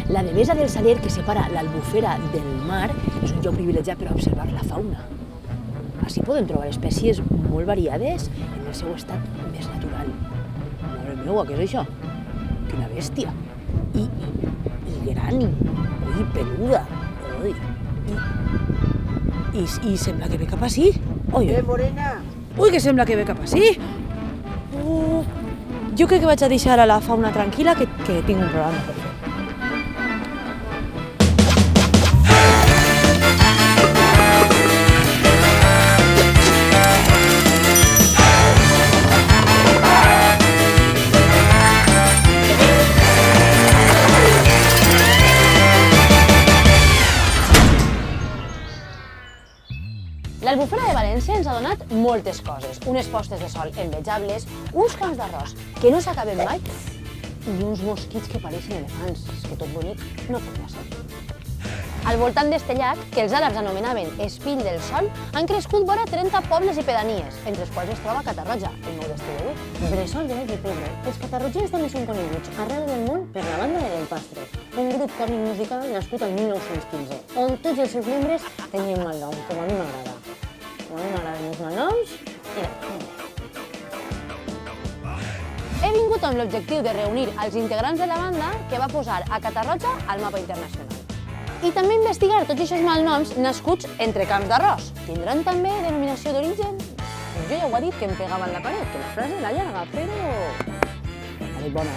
La devesa del Saler, que separa l'Albufera del mar, és un lloc privilegiat per observar la fauna. Així poden trobar espècies molt variades en el seu estat més natural. Mare meva, què és això? Quina bèstia! I gran, i peluda. I sembla que ve cap ací. Morena! Ui, que sembla que ve cap ací. Jo crec que vaig a deixar a la fauna tranquil·la, que tinc un programa per fer. L'Albufera de València ens ha donat moltes coses. Unes postes de sol envejables, uns camps d'arròs que no s'acaben mai i uns mosquits que pareixen elefants. És que tot bonic no podria ser. Al voltant d'este llac, que els àrabs anomenaven Espill del Sol, han crescut vora 30 pobles i pedanies, entre els quals es troba Catarroja, el nou destí d'avui. Bressol de l'Epi Pedro. Els catarrotxins també són coneguts arreu del món per la banda de l'Empastre, un grup còmic musical nascut el 1915, on tots els seus membres tenien mal nom, com a mi m'agrada. A mi m'agraden els malnoms i la comèdia. He vingut amb l'objectiu de reunir els integrants de la banda que va posar a Catarroja al mapa internacional. I també investigar tots aquests malnoms nascuts entre camps d'arròs. Tindran també denominació d'origen? Jo ja ho he dit que em pegava en la paret, que la frase era llarga, però... és bona,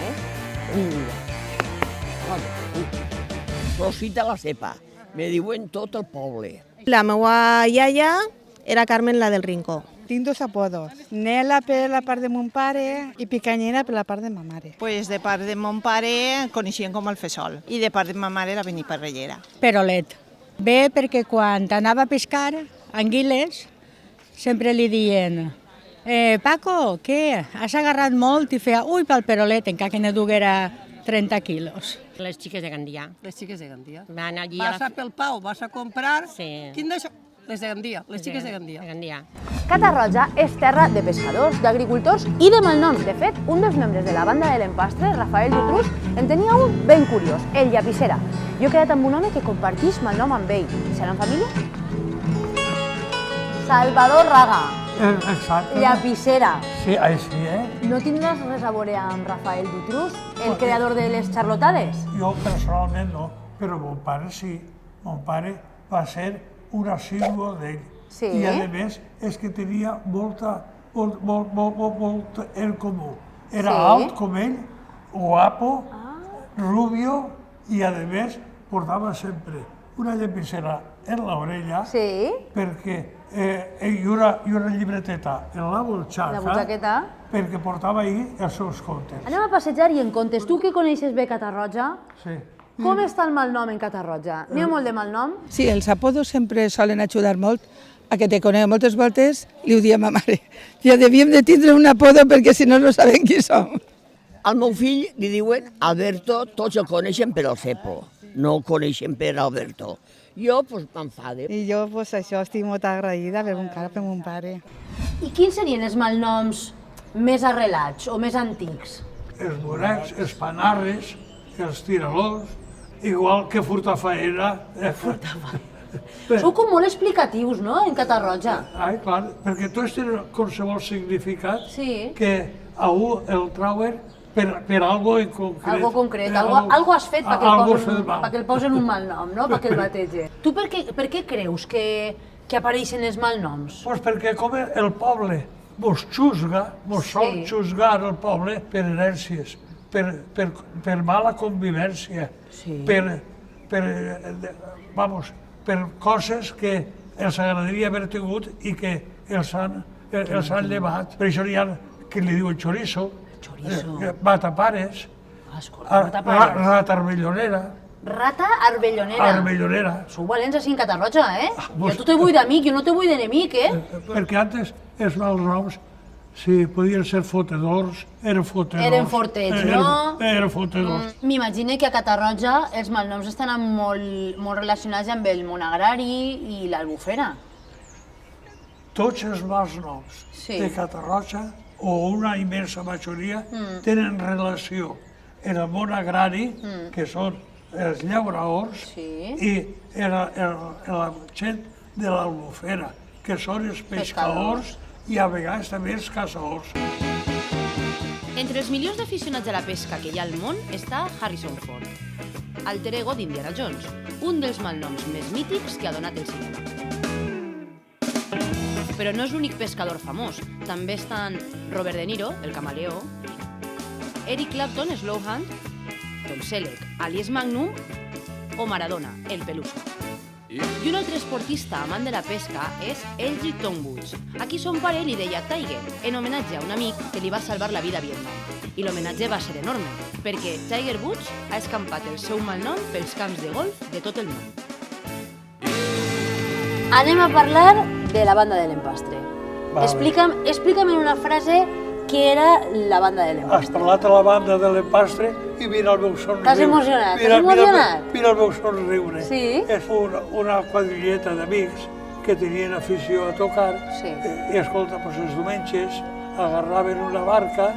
Rosita la Cepa, me diuen tot el poble. La meva iaia era Carmen, la del Rincó. Tinc dos apodos, Nela per la part de mon pare i Picanyera per la part de ma mare. Pues de part de mon pare coneixien com el Fesol i de part de ma mare la Beniparrellera. Perolet. Bé, perquè quan anava a pescar anguiles sempre li diuen Paco, què? Has agarrat molt? I feia, ui, pel Perolet, encara que ne duguera 30 quilos. Les xiques de Gandia. Les xiques de Gandia. Van allí Vas a pel Pau, vas a comprar... Sí. Quin d'això? Les de Gandia, les xiques de Gandia. Gandia. Catarroja és terra de pescadors, d'agricultors i de malnoms. De fet, un dels membres de la banda de l'Empastre, Rafael Dutrus, en tenia un ben curiós, el Llapissera. Jo he quedat amb un home que comparteix malnom amb ell. Seran família? Salvador Raga. Exacte. Llapissera. Sí, així, No tindràs res a veure amb Rafael Dutrus, el creador de les xarlotades? Jo personalment no, però mon pare sí. Mon pare va ser un assiduo d'ell. Sí. I a més és que tenia molt en comú. Era alt com ell, guapo, rubio i a més portava sempre una llapissera en l'orella perquè i una llibreteta en la butxaca perquè portava ahí els seus contes. Anem a passejar i en comptes. Tu que coneixes bé Catarroja, Sí. com està el malnom en Catarroja? N'hi ha molt de malnom? Sí, els apodos sempre solen ajudar molt a que te conec moltes voltes, li ho dia a ma mare. Ja devíem de tindre un apodo perquè si no no sabem qui som. Al meu fill li diuen Alberto, tots el coneixen per el Cepo, no el coneixen per Alberto. Jo, doncs, m'enfade. I jo, doncs, això, estic molt agraïda per mon pare. I quins serien els malnoms més arrelats o més antics? Els morecs, els panarres, els tiralors, igual que furtafaena. Sou com molt explicatius, no?, en Catarroja. Ai, clar, perquè tots tenen qualsevol significat Sí. que a un el trauen per algo en concret. Algo concret, algo has fet perquè el posen un malnom, no?, perquè el batege. Tu per què creus que apareixen els malnoms? Doncs perquè com el poble mos xusga, mos sol xusgar el poble per herències, per mala convivència, per coses que els agradaria haver tingut i que els han llevat. Per això hi ha que li diuen chorizo, matapares, rata arbellonera. Rata arbellonera. Arbellonera. Sou valents així en Catarroja, Jo te vull d'amic, jo no te vull d'enemic, Perquè antes els malnoms, si podien ser fotedors, eren fotedors. Eren fortets, no? Eren fotedors. M'imagino que a Catarroja els malnoms estan molt relacionats amb el món agrari i l'Albufera. Tots els malnoms de Catarroja, o una immensa majoria, tenen relació en el món agrari, que són els llauraors Sí. i la gent de l'Albufera, que són els pescadors i a vegades també els caçadors. Entre els milions d'aficionats a la pesca que hi ha al món està Harrison Ford, alter ego d'Indiana Jones, un dels malnoms més mítics que ha donat el cinema. Però no és l'únic pescador famós. També estan Robert De Niro, el camaleó, Eric Clapton, Slowhand, Tom Selleck, alias Magnum, o Maradona, el Pelusa. I un altre esportista amant de la pesca és Eldrick Tom Woods. Aquí son pare li deia Tiger, en homenatge a un amic que li va salvar la vida a Vietnam. I l'homenatge va ser enorme, perquè Tiger Woods ha escampat el seu malnom pels camps de golf de tot el món. Anem a parlar de la banda de l'empastre. Vale. Explica'm en una frase què era la banda de Has l'empastre. parlat a la banda de l'empastre i mira el meu somriure. T'has emocionat? T'has emocionat? Mira el meu somriure. Sí? És una quadrilleta d'amics que tenien afició a tocar Sí. i escolta, doncs els diumenges agarraven una barca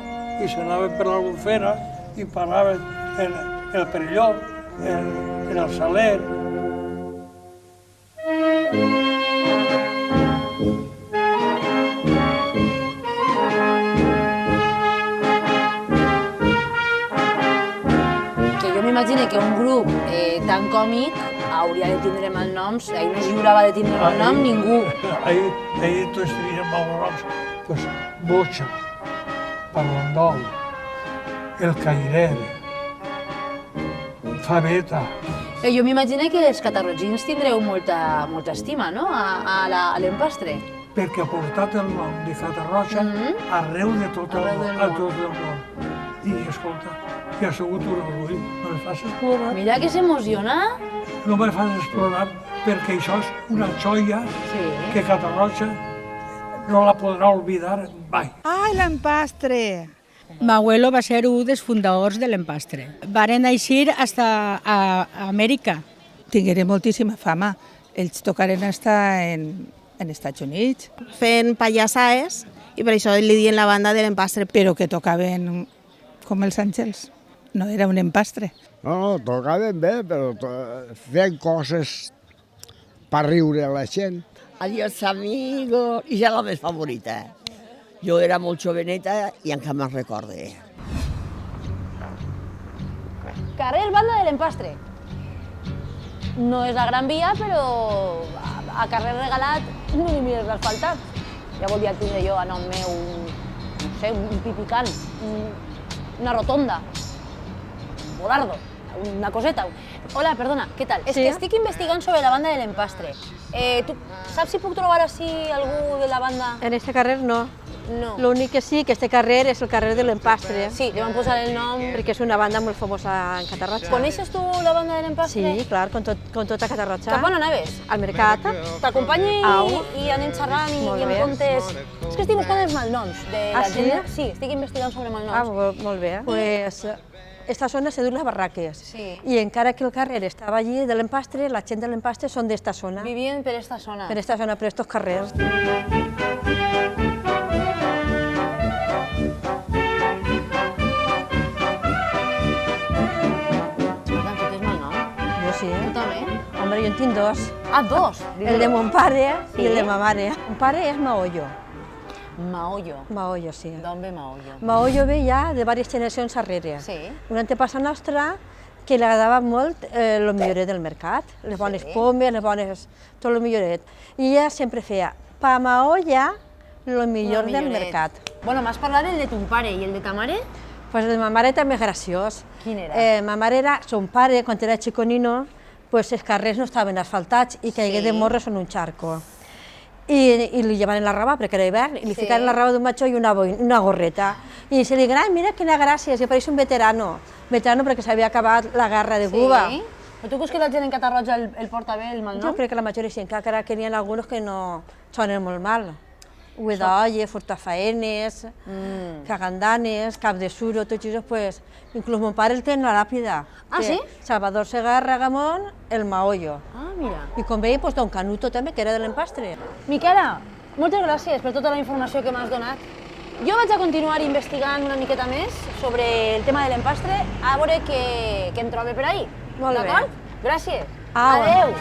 i s'anaven per l'Albufera i paraven en el Perelló, en el Saler. M'imagino que un grup tan còmic hauria de tindre malnoms, ahir no es lliurava de tindre malnom ningú. Ahir tots tenien malnoms. Doncs Bocha, Parlandol, El Cairer, Fabeta. Jo m'imagino que els catarrotins tindreu molta estima, no?, a l'empastre. Perquè ha portat el nom de Catarroja arreu de tot el món. I escolta, que ha sigut un orgull. No me facis plorar. Mira que s'emociona. No me facis plorar perquè això és una joia que Catarroja no la podrà oblidar mai. Ai, l'empastre! M'abuelo va ser un dels fundadors de l'empastre. Varen eixir fins a Amèrica. Tingueren moltíssima fama. Ells tocaren estar en Estats Units, Fent pallassaes i per això li diuen la banda de l'empastre. però que tocaven com els àngels. No era un empastre. No, tocaven bé, però feien coses per riure a la gent. Adiós, amigos. I ja la més favorita. Jo era molt joveneta i encara me'n recorde. Carrer Banda de l'Empastre. No és la Gran Via, però a carrer regalat no n'hi mires l'asfaltat. Ja volia tindre jo a nom meu un pipicant, una rotonda, un volardo, una coseta. Hola, perdona, què tal? És que estic investigant sobre la banda de l'Empastre. Tu saps si puc trobar així algú de la banda? En este carrer no. No. L'únic que sí, que este carrer és el carrer de l'Empastre. Sí, li van posar el nom. Perquè és una banda molt famosa en Catarroja. Coneixes tu la banda de l'Empastre? Sí, clar, con tota Catarroja. Cap on anaves? Al mercat. T'acompanyi Au. i anem xerrant i Molt em bé. contes... És que estic buscant els malnoms de la sí? gent. Sí, estic investigant sobre malnoms. Molt bé. Pues esta zona se diu les Barraques. Sí. I encara que el carrer estava allí de l'Empastre, la gent de l'Empastre són d'esta zona. Vivien per esta zona. Per esta zona, per estos carrers. Jo sí. Tu també? Home, jo en tinc dos. Ah, dos? El de mon pare Sí? i el de ma mare. Mon pare és Maollo. Maollo. Maollo, sí. D'on ve Maollo? Maollo ve ja de diverses generacions darrere. Sí. Un antepassat nostre que li agradava molt el milloret del mercat, les bones pomes, les bones... tot el milloret. I ella sempre feia, pa Maolla, el millor del mercat. Bueno, m'has parlat del de ton pare i el de ta mare? Pues el de ma mare també és graciós. Quin era? Ma mare era, son pare, quan era xiconino, pues els carrers no estaven asfaltats i caigué de morros en un charco. I li llevaven la roba, perquè era hivern, i li ficaven la roba d'un matxó i una gorreta. I se li diuen, ai, mira quina gràcia, si pareix un veterano. Veterano perquè s'havia acabat la guerra de Cuba. Sí? Però tu creus que la gent en Catarroja el porta bé, el malnom? Jo crec que la majoria sí, encara que n'hi ha alguns que no sonen molt mal. Huedolle, furtafaenes, cagandanes, cap de suro, tots això, pues, inclús mon pare el té en la làpida. Ah, sí? Salvador Segarra Gamón, el Maollo. Ah, mira. I com veiem, pues, don Canuto també, que era de l'Empastre. Miquela, moltes gràcies per tota la informació que m'has donat. Jo vaig a continuar investigant una miqueta més sobre el tema de l'empastre, a veure què em trobe per ahí. Molt bé. D'acord? Gràcies. Au. Adeu.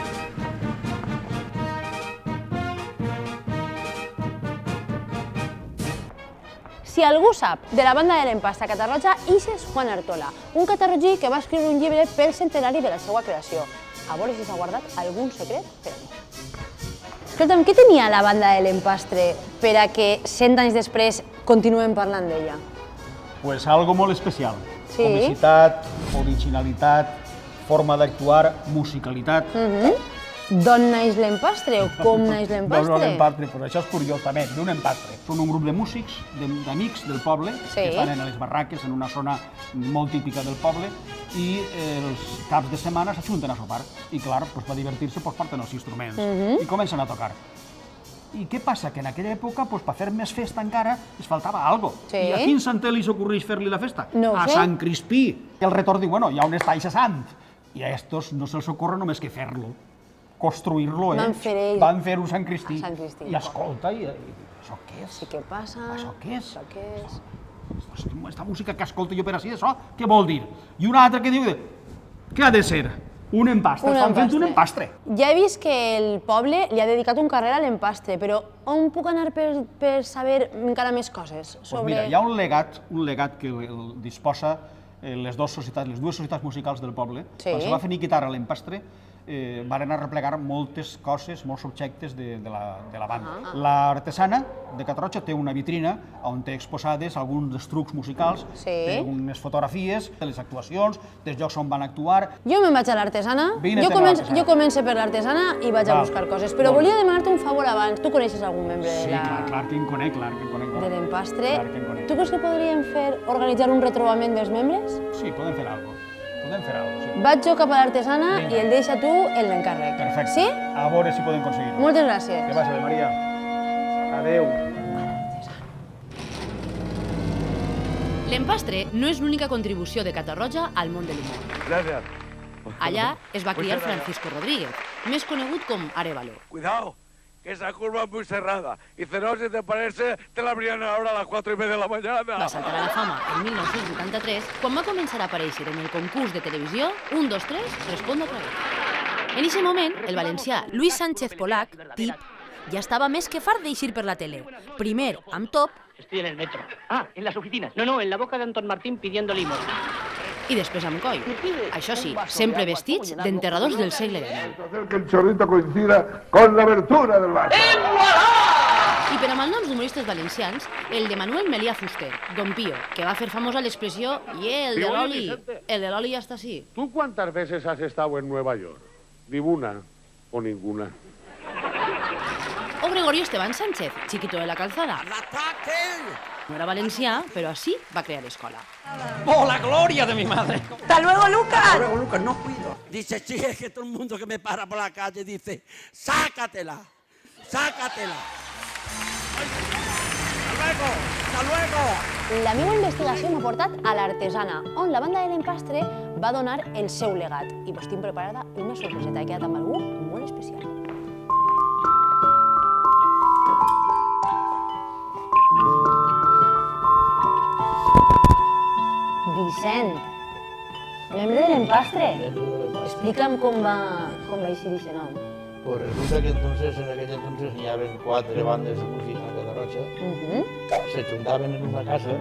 Si algú sap de la banda de l'empastre a Catarroja, ixe és Juan Artola, un catarrogí que va escriure un llibre pel centenari de la seva creació. A veure si s'ha guardat algun secret per a mi. Escolta'm, què tenia la banda de l'empastre per a que 100 anys després continuem parlant d'ella? Pues algo molt especial. Sí. Comicitat, originalitat, forma d'actuar, musicalitat. D'on naix l'empastre o com naix l'empastre? No, l'empastre, però això és curiós també, d'un empastre. Són un grup de músics, d'amics del poble, que estan a les barraques, en una zona molt típica del poble, i els caps de setmana s'ajunten a sopar. I clar, per divertir-se porten els instruments i comencen a tocar. I què passa? Que en aquella època, per fer més festa encara, es faltava algo. I a quin sant li s'ocorreix fer-li la festa? A Sant Crispí. I el retor diu, bueno, ja on està eixa sant? I a estos no se'ls ocorre només que fer-lo. Construir-lo, van fer-ho Sant Crispí. I escolta, i això què és? Sí, què passa? Això què és? Això què és? Esta música que escolto jo per així, això, què vol dir? I una altra que diu, què ha de ser? Un empastre, estan fent un empastre. Ja he vist que el poble li ha dedicat un carrer a l'empastre, però on puc anar per saber encara més coses? Mira, hi ha un legat que disposa les dues societats musicals del poble. Quan se va finiquitar a l'empastre, varen arreplegar moltes coses, molts objectes de la banda. L'artesana de Catarroja té una vitrina on té exposades alguns dels trucs musicals, té unes fotografies de les actuacions, dels llocs on van actuar. Jo me'n vaig a l'artesana, jo començo per l'artesana i vaig a buscar coses, però volia demanar-te un favor abans. Tu coneixes algun membre de la... Sí, clar que en conec, de l'empastre. Tu creus que podríem organitzar un retrobament dels membres? Sí, podem fer alguna cosa. Vaig jo cap a l'artesana i el deixa tu en l'encàrrec. Perfecte. Sí? A veure si podem aconseguir-ho. Moltes gràcies. Que vagi bé, Maria. Adéu. L'empastre no és l'única contribució de Catarroja al món de l'humor. Gràcies. Allà es va criar Francisco Rodríguez, més conegut com Arévalo. Cuidado, que esa curva es muy cerrada. Y no, si te parece, te la abrían ahora a las 4:30 de la mañana. Va saltar a la fama el 1983, quan va començar a aparèixer en el concurs de televisió 1, 2, 3, Respondo otra vez. En ese moment, el valencià Luis Sánchez Polac, Tip, ja estava més que fart d'eixir per la tele. Primer amb Top. Estoy en el metro. Ah, en las oficinas. No, en la boca de Antón Martín pidiendo limosna. I després amb Coi. Això sí, sempre vestits d'enterradors del segle XIX. Hacer que el chorrito coincida con la abertura del bar. I per a malnoms d'humoristes valencians, el de Manuel Meliá Fuster, Don Pío, que va fer famosa l'expressió «I el de l'oli ja està així». ¿Tú cuántas veces has estado en Nueva York? ¿Ninguna o ninguna? O Gregorio Esteban Sánchez, chiquito de la calzada. No era valencià, però així va crear escola. ¡Oh, la gloria de mi madre! ¡Hasta luego, Lucas! Hasta luego, Lucas, no cuido. Dice, sí, es que todo el mundo que me para por la calle dice, sácatela, sácatela. Hasta luego! La meva investigació m'ha portat a l'artesana, on la banda de l'empastre va donar el seu legat. I vos tinc preparada una sorpreseta, he quedat amb algú molt especial. Vicent, membre de l'empastre, explica'm com va eixir aquest nom. Pues resulta que en aquell entonces n'hi havia 4 bandes de música a Catarroja, se juntaven en una casa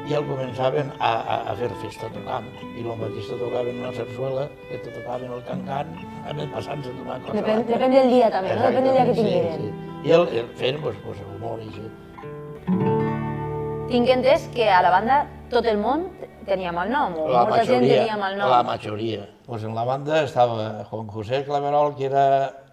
i el començaven a fer festa tocant. I el mateix tocaven una sarsuela, que tocaven el cancan, anem passant-se d'una cosa. Depèn del dia també, no? Depèn del dia que tingueren. I el feien humor i així. Tinc entès que a la banda tot el món tenia mal nom, o molta gent tenia mal nom. La majoria. Pues en la banda estava Juan José Claverol, que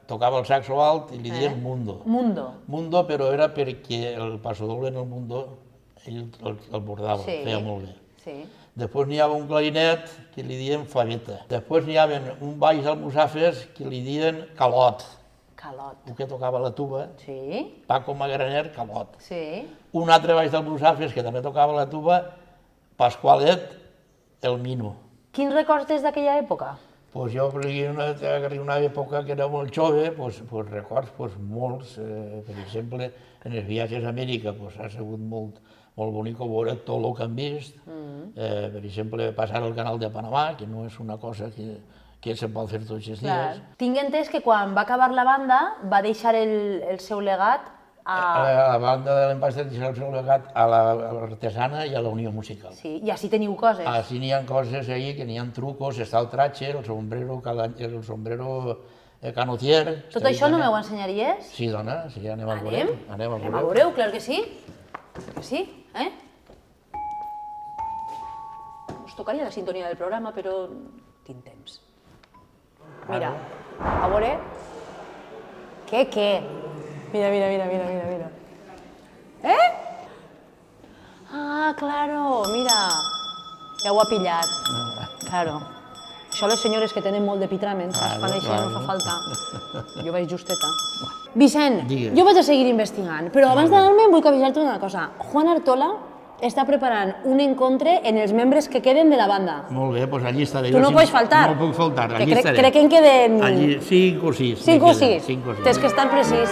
tocava el saxo alt i li deien Mundo. Mundo, però era perquè el passadoble en el Mundo ell el bordava, feia molt bé. Després n'hi havia un clarinet que li deien Faveta. Després n'hi havia un baix almussafes que li deien Calot. El que tocava la tuba. Paco Magraner, Calot. Un altre baix d'almussafes que també tocava la tuba, Pasqualet, el Mino. Quins records des d'aquella època? Pues jo, en una època que era molt jove, records molts. Per exemple, en els viatges a Amèrica ha sigut molt bonic veure tot el que han vist. Per exemple, passar el canal de Panamà, que no és una cosa que se pot fer tots els dies. Tinc entès que quan va acabar la banda va deixar el seu legat La banda de l'Empastre deixa el seu legat a l'artesana i a la Unió Musical. Sí, i així teniu coses. Així n'hi ha coses ahí, que n'hi ha trucos, està el traje, el sombrero canutier. Tot això no m'ho ensenyaries? Sí, dona, sí, anem a veure. Anem a veure, clar que sí. Que sí, eh? Us tocaria la sintonia del programa, però tinc temps. Mira, a veure... Què? Mira. ¿Eh? Ah, claro, mira. Ja ho ha pillat. Claro. Això les senyores que tenen molt de pitrament, es fan així, no fa falta. Jo vaig justeta. Vicent, jo vaig a seguir investigant, però abans d'anar-me vull avisar-te una cosa. Juan Artola està preparant un encontre en els membres que queden de la banda. Molt bé, doncs allí estaré. Tu no pots faltar. No puc faltar, allí estaré. Crec que en queden... 5 o 6. 5 o 6? Tens que estar precís.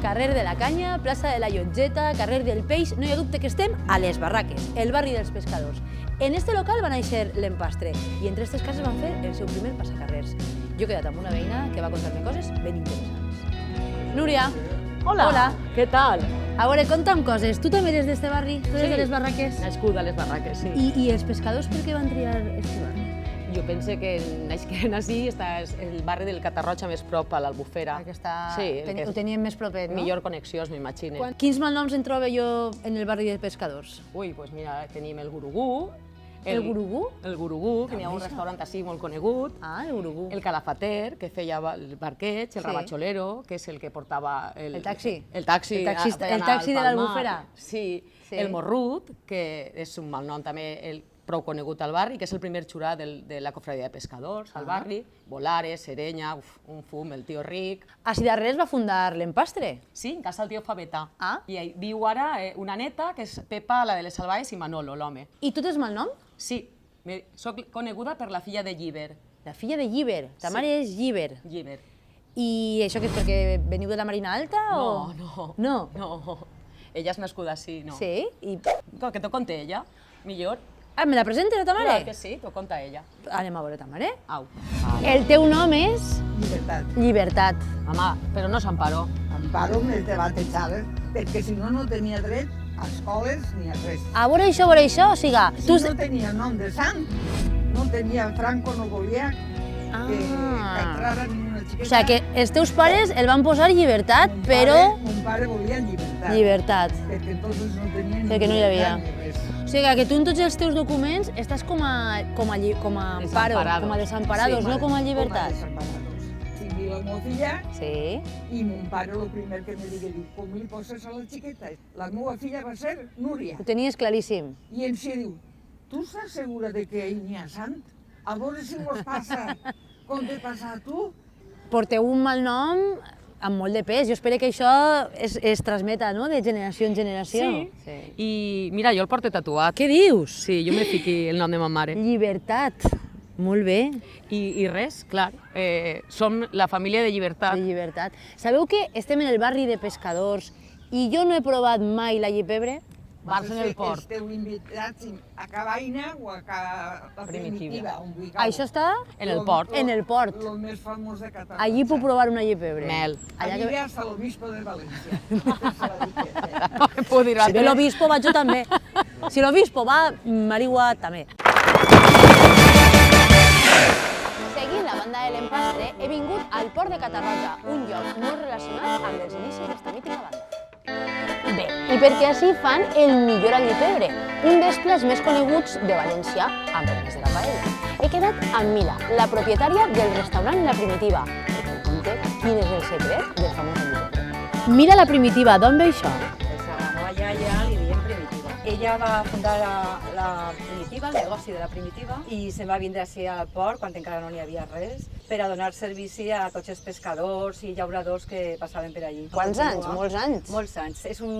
Carrer de la Canya, plaça de la Llotgeta, carrer del Peix, no hi ha dubte que estem a les Barraques, el barri dels pescadors. En este local va néixer l'Empastre i entre aquestes cases van fer el seu primer passacarrers. Jo he quedat amb una veïna que va contar-me coses ben interessants. Núria. Hola. Què tal? A veure, conta'm coses. Tu també eres d'este barri? Tu eres de les Barraques? Nascuda a les Barraques, sí. I els pescadors per què van triar este barri? Jo penso que naixent així està el barri del Catarroja més prop a l'Albufera. Ho tenien més propet, no? Millor connexió, m'imagino. Quins malnoms en trobo jo en el barri de pescadors? Ui, doncs mira, tenim el Gurugú. El Gurugú? El Gurugú, que n'hi ha un restaurant així molt conegut. Ah, el Gurugú. El Calafater, que feia el barqueig, el Rabacholero, que és el que portava... El taxi. El taxi. El taxi de l'Albufera. Sí. El Morrut, que és un malnom també prou conegut al barri, que és el primer xurà de la cofradia de pescadors al barri. Volares, Serenya, un fum, el tio Ric... Així darrere es va fundar l'Empastre? Sí, en casa del tio Fabetà. I viu ara una neta, que és Pepa, la de les Salvaes, i Manolo, l'home. I tu tens malnom? Sí, soc coneguda per la filla de Llíber. La filla de Llíber? Ta mare és Llíber? Llíber. I això que és perquè veniu de la Marina Alta o...? No. Ella és nascuda així, no. Sí? Que t'ho conté ella, millor. Ah, me la presenta la ta mare? Clar que sí, t'ho conta ella. Anem a veure ta mare. Au. El teu nom és? Llibertat. Llibertat. Home, però no s'Amparo. Amparo me te batejava, perquè si no, no tenia dret a escoles ni a res. A veure això, o sigui... Si no tenia nom de sant, no tenia Franco, no volia que entrara ni una xiqueta. O sigui que els teus pares el van posar Llibertat, però... Mon pare volia llibertat. Llibertat. Perquè entonces no tenia ni perquè no hi havia. ni res. O sigui que tu en tots els teus documents estàs com a amparo, com a desamparados, no com a llibertat. Com a desamparados. Tinc la meva filla i mon pare el primer que me digui, com li poses a la xiqueta? La meva filla va ser Núria. Ho tenies claríssim. I en si diu, tu estàs segura de que ell n'hi ha sant? A veure si mos passa com te passa a tu. Porteu un malnom amb molt de pes. Jo espero que això es transmeta, no?, de generació en generació. Sí. I mira, jo el porto tatuat. Què dius? Sí, jo me fiqui el nom de ma mare. Llibertat. Molt bé. I res, clar, som la família de Llibertat. De Llibertat. Sabeu que estem en el barri de pescadors i jo no he provat mai la llipebre? Bars en el port. Esteu invitats a Cabaina o a la Primitiva. Això està? En el port. En el port. El més famós de Catalunya. Allí puc provar una llipebre. Mel. Allí ve hasta l'obispo de València. No me puc dir. Si ve l'obispo vaig jo també. Si l'obispo va, Marigua també. Seguint la banda de l'Empastre, he vingut al port de Catarroja, un lloc molt relacionat amb els inicis d'esta mítica banda. Bé, i perquè així fan el millor allipebre, un dels plats més coneguts de València, amb el més de la paella. He quedat amb Mila, la propietària del restaurant La Primitiva, perquè em conté quin és el secret del famós allipebre. Mira La Primitiva, d'on ve això? Pues a la meva iaia li deien Primitiva. Ella va fundar la Primitiva Primitiva, el negoci de la Primitiva, i se'n va vindre així al port, quan encara no n'hi havia res, per a donar servici a tots els pescadors i llauradors que passaven per allí. Quants anys? Molts anys? Molts anys. És un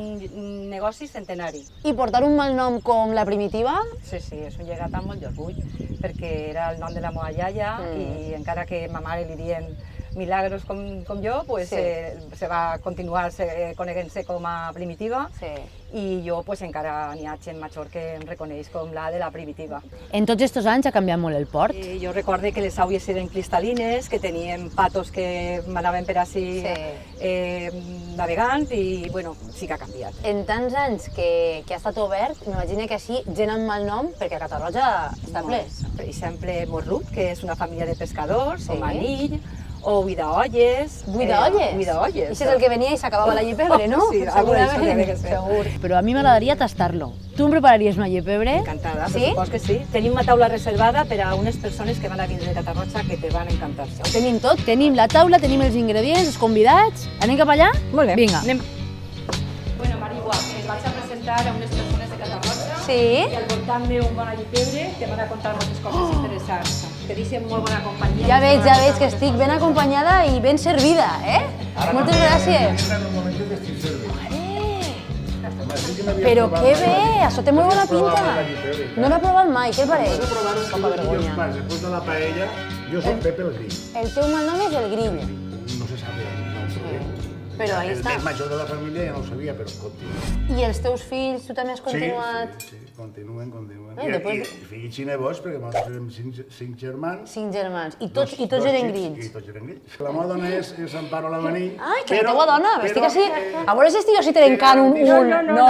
negoci centenari. I portar un mal nom com la Primitiva? Sí, és un llegat amb molt d'orgull, perquè era el nom de la meva iaia i encara que a ma mare li dien Milagros com jo, pues, se va continuar coneguent-se com a Primitiva i jo pues, encara n'hi ha gent major que em reconeix com la de la Primitiva. En tots aquests anys ha canviat molt el port? Jo recorde que les aigües eren cristal·lines, que teníem patos que anaven per així navegant i bueno, sí que ha canviat. En tants anys que ha estat obert, m'imagino que així gent amb mal nom, perquè a Catarroja està ple. Per exemple, Morrut, que és una família de pescadors, o Manill, o Buidaolles. Buidaolles? Buidaolles. Això és el que venia i s'acabava la llepebre, no? Sí, segurament. Segur. Però a mi m'agradaria tastar-lo. Tu em prepararies una llepebre? Encantada, sí? per supost que sí. Tenim una taula reservada per a unes persones que van a vindre de Catarroja que te van encantar. Ho tenim tot, tenim la taula, tenim els ingredients, els convidats. Anem cap allà? Molt bé. Vinga. Anem. Bueno, Marigua, et vaig a presentar a unes persones de Catarroja i al voltant d'un bon llepebre te van a contar moltes coses interessants. Te deixen molt bona companyia. Ja veig que estic ben acompanyada i ben servida, Moltes gràcies. Però que bé, això té molt bona pinta. No l'he provat mai, què et pareix? Poca vergonya. Després de la paella, jo soc Pepe el Grill. El teu mal nom és el Grill. No se sap el nom. Però ahí està. El més major de la família ja no ho sabia, però continua. I els teus fills, tu també has continuat? Sí, continuen. Després... I fills i nebots, perquè nosaltres érem 5 germans. 5 germans. I tots eren grills? I tots eren grills. La meva dona és Amparo Lamaní. Ai, que la teua dona, estic així... A veure si estic així trencant un... No.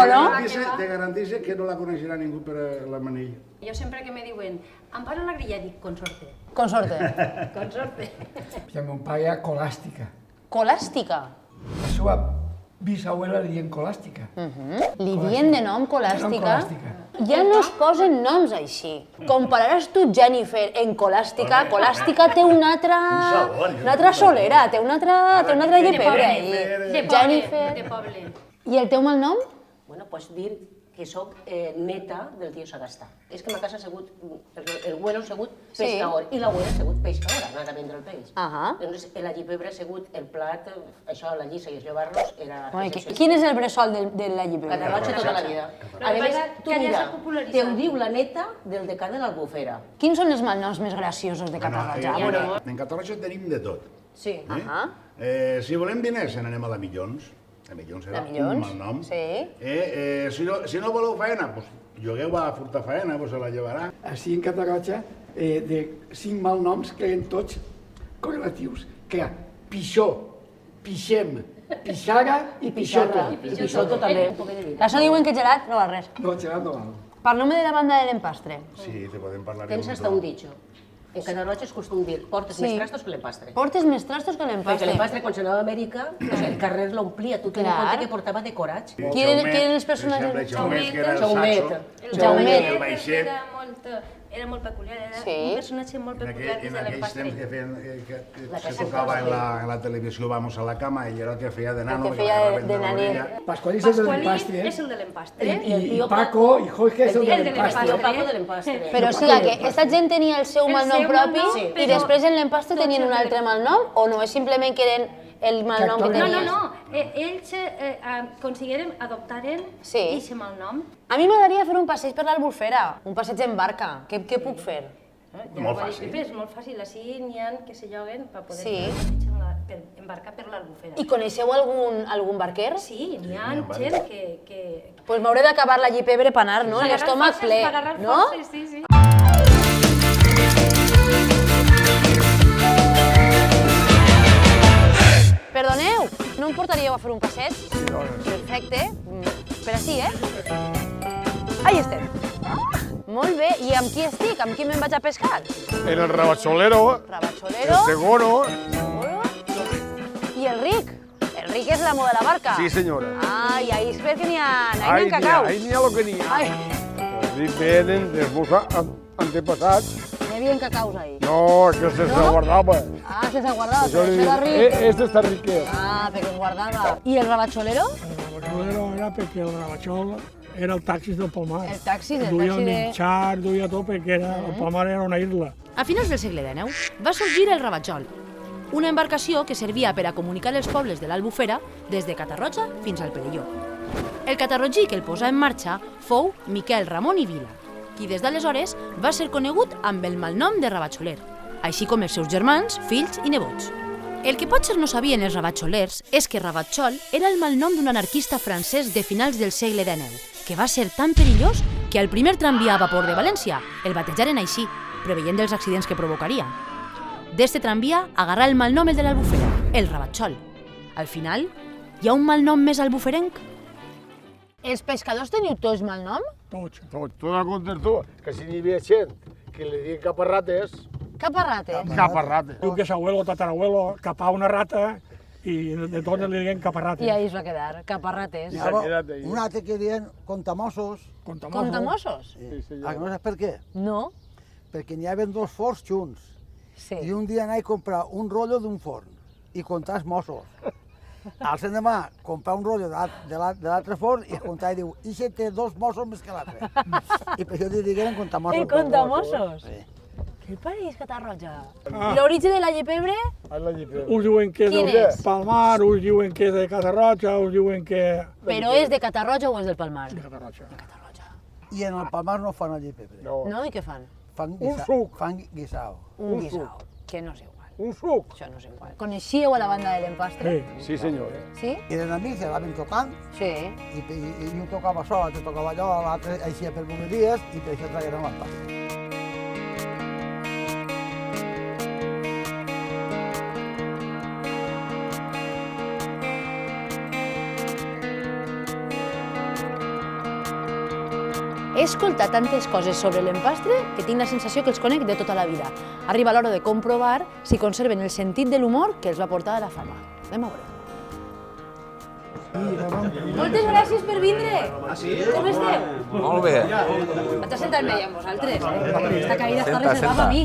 Te garanteixo que no la coneixerà ningú per Lamaní. Jo sempre que me diuen, Amparo la grilla, dic, consorte. Consorte. Consorte. I mon pare era colàstica. Colàstica? La seva bisabuela li dien colàstica. Li dien de nom colàstica? Ja no es posen noms així. Compararàs tu Jennifer en colàstica, colàstica té una altra solera, té una altra llepebre ahí. Jennifer... De poble. I el teu mal nom? Bueno, pues dir que soc neta del tio Sagastà. És que ma casa ha sigut, el güero ha sigut pescador i l'abuela ha sigut pescadora, anava a vendre el peix. Llavors, la llipebre ha sigut el plat, això, la lliça i els llobarros era... Quin és el bressol de la llipebre? Catarroja tota la vida. A més, tu mira, te ho diu la neta del decà de l'Albufera. Quins són els malnoms més graciosos de Catarroja? En Catarroja tenim de tot. Sí. Si volem diners, anem a la Millons. La Millons era un mal nom. Si no voleu faena, llogueu a furtar faena, se la llevarà. Així en Catarroja, de 5 malnoms que eren tots correlatius, que era Pixó, Pixem, Pixara i Pixoto. Pixoto també. Això diuen que gelat no val res. No, gelat no val. Parlem de la banda de l'empastre. Sí, te podem parlar. Tens hasta un dicho. En Catarroja es costum dir, portes més trastos que l'empastre. Portes més trastos que l'empastre. Perquè l'empastre, quan s'anava a Amèrica, el carrer l'omplia. Tu tens en compte que portava decorats. Qui eren els personatges? Jaumet. El Baixet. Era molt peculiar, era un personatge molt peculiar des de l'empastre. En aquells temps que se tocava en la televisió Vamos a la cama, ell era el que feia de nano. El que feia de nanet. Pascualí és el de l'empastre. I Paco i Jorge és el de l'empastre. Però o sigui que aquesta gent tenia el seu malnom propi i després en l'empastre tenien un altre malnom o no? És simplement que eren el malnom que tenien? No. Ells aconseguiren, adoptaren aquest malnom. A mi m'agradaria fer un passeig per l'Albufera, un passeig en barca. Què puc fer? Molt fàcil. És molt fàcil, així n'hi ha que se lloguen per poder embarcar per l'Albufera. I coneixeu algun barquer? Sí, n'hi ha gent que... Doncs m'hauré d'acabar la llipebre per anar, no? L'estómac ple, no? Sí. Perdoneu, no em portaríeu a fer un passeig? Perfecte. Per així, Ahí estem. Molt bé, i amb qui estic? Amb qui me'n vaig a pescar? En el Rabacholero. Rabacholero. El Seguro. I el Ric? El Ric és l'amo de la barca? Sí, senyora. I ahí es ve que n'hi ha cacau. Ahí n'hi ha lo que n'hi ha. El Ric venen dels meus antepassats. N'hi havia cacaus ahí? No, que se guardava. Se guardava, però això era ric. Este està riquet. Perquè es guardava. I el Rabacholero? El Rabacholero era perquè el Rabachol Era el taxi del Palmar. El taxi de... Duia el menjar, duia tot, perquè el Palmar era una isla. A finals del segle XIX va sorgir el Ravachol, una embarcació que servia per a comunicar els pobles de l'Albufera des de Catarroja fins al Perelló. El catarrogí que el posà en marxa fou Miquel Ramon i Vila, qui des d'aleshores va ser conegut amb el malnom de Ravacholer, així com els seus germans, fills i nebots. El que potser no sabien els ravatxolers és que Ravachol era el malnom d'un anarquista francès de finals del segle XIX, que va ser tan perillós que al primer tramvia a vapor de València el batejaren així, preveient els accidents que provocaria. D'este tramvia agarrà el malnom el de l'Albufera, el Ravachol. Al final, hi ha un malnom més albuferenc? Els pescadors teniu tots malnom? Tots. Tu no comptes tu, que si n'hi havia gent que li diuen caparrates... Caparrates? Caparrates. Diu que s'abuelo, tatarabuelo, capà una rata i de tots li diuen caparrates. I ahí es va quedar, caparrates. Un altre que diuen contamossos. Contamossos? Sí. No saps per què? No. Perquè n'hi havia dos forns junts. Sí. I un dia anar a comprar un rotllo d'un forn i comptar els mossos. Al l'endemà, comprar un rotllo de l'altre forn i comptar i diu, ixe té dos mossos més que l'altre. I per això li digueren contamossos. El contamossos? Sí. Què pareix, Catarroja? I l'origen de la llepebre? Uns diuen que és del Palmar, uns diuen que és de Catarroja, uns diuen que... Però és de Catarroja o és del Palmar? De Catarroja. I en el Palmar no fan el llepebre. No, i què fan? Fan guisao. Un guisao, que no és igual. Un suc. Això no és igual. Coneixíeu a la banda de l'Empastre? Sí, senyor. Sí? I els amics anaven tocant. Sí. I un tocava sol, l'altre tocava allò, l'altre eixia per bugaries i per això tragueren l'Empastre. He escoltat tantes coses sobre l'Empastre que tinc la sensació que els conec de tota la vida. Arriba l'hora de comprovar si conserven el sentit de l'humor que els va portar a la fama. Anem a veure. Moltes gràcies per vindre. Ah, sí? Com esteu? Molt bé. Vaig a sentar-me amb vosaltres. Aquesta caïda està reservada a mi.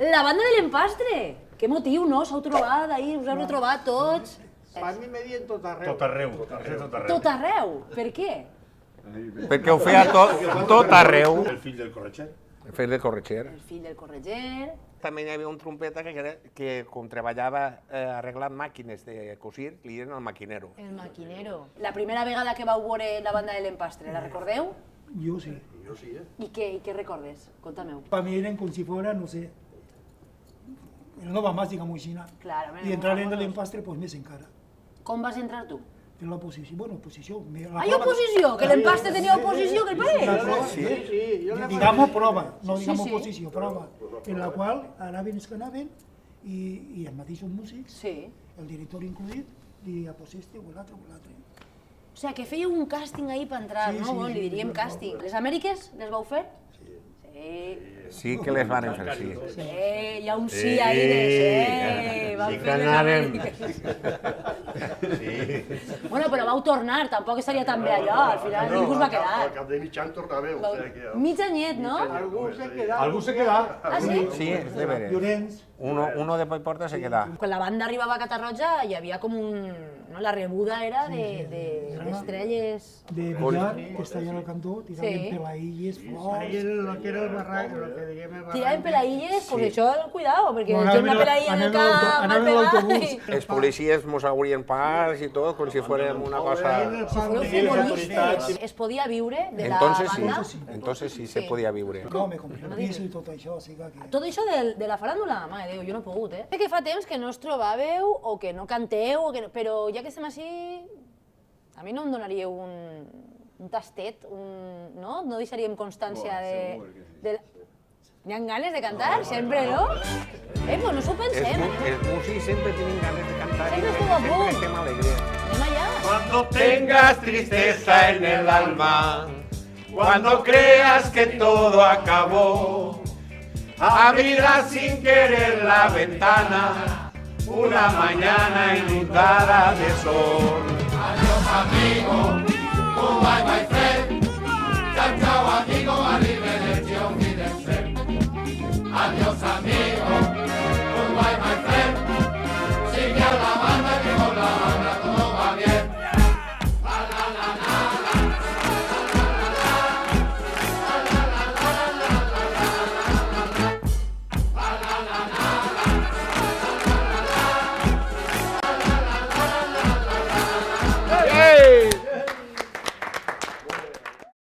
La banda de l'Empastre. Que motiu, no? S'heu trobat ahir, us heu retrobat tots. A mi me dient tot arreu. Tot arreu. Tot arreu? Per què? Perquè ho feia tot arreu. El fill del corretxer. El fill del corretxer. El fill del corretxer. També hi havia un trompeta que com treballava arreglant màquines de cosir, li diuen el maquinero. El maquinero. La primera vegada que vau veure la banda de l'Empastre, la recordeu? Jo sí. I què recordes? Conta-m'ho. Para mí eran como si fuera, no sé, el Nova Más, digamos, China. Claro, Y entrar en el Empastre, pues me encara. Com vas entrar tu? En la oposició, bueno, oposició. Hay oposició? Que l'Empastre tenia oposició, que el pareix? Sí, digamos prova, no digamos oposició, prova, en la qual anaven els que anaven i els mateixos músics, el director incluït, li aposeste o l'altre o l'altre. O sigui, que fèieu un càsting ahir per entrar, no? Bueno, li diríem càsting. Les Amèriques les vau fer? Sí que les van fer, sí. Sí, hi ha un sí ahí de sí, vam fer les Amèriques. Bueno, però vau tornar, tampoc estaria tan bé allò, al final ningú us va quedar. Al cap de mig any tornàveu. Mig anyet, no? Algú se queda. Ah, sí? Sí, és de veres. Llorenç. Uno de Paiporta se queda. Quan la banda arribava a Catarroja hi havia com un... La rebuda era d'estrelles... De Villar, que està allà al cantó, tiraven pelailles, flors... Ahí lo que era el barranc, lo que diguem el barranc. Tiraven pelailles, pues això, cuidado, perquè té una pelailla en el cap mal pegada... Els policies mos haurien pas i tot, com si fórem una cosa... Si fóreu futbolistes, es podia viure de la banda? Entonces sí se podia viure. No, me compré un pis i tot això, així que... Tot això de la faràndula, mare de Déu, jo no he pogut, Sé que fa temps que no us trobàveu, o que no canteu, però ja que estem així, a mi no em donaríeu un tastet, no? No deixaríem constància de... N'hi ha ganes de cantar, sempre, no? Pues no s'ho pensem. Els músics sempre tenen ganes de cantar i Sempre esteu a sempre punt. estem alegres. Anem allà. Cuando tengas tristeza en el alma, cuando creas que todo acabó, abrirás sin querer la ventana, una mañana inundada de sol. Adiós amigo, goodbye my friend, chao chao amigo, arrivederci, auf Wiedersehen. Adiós amigo.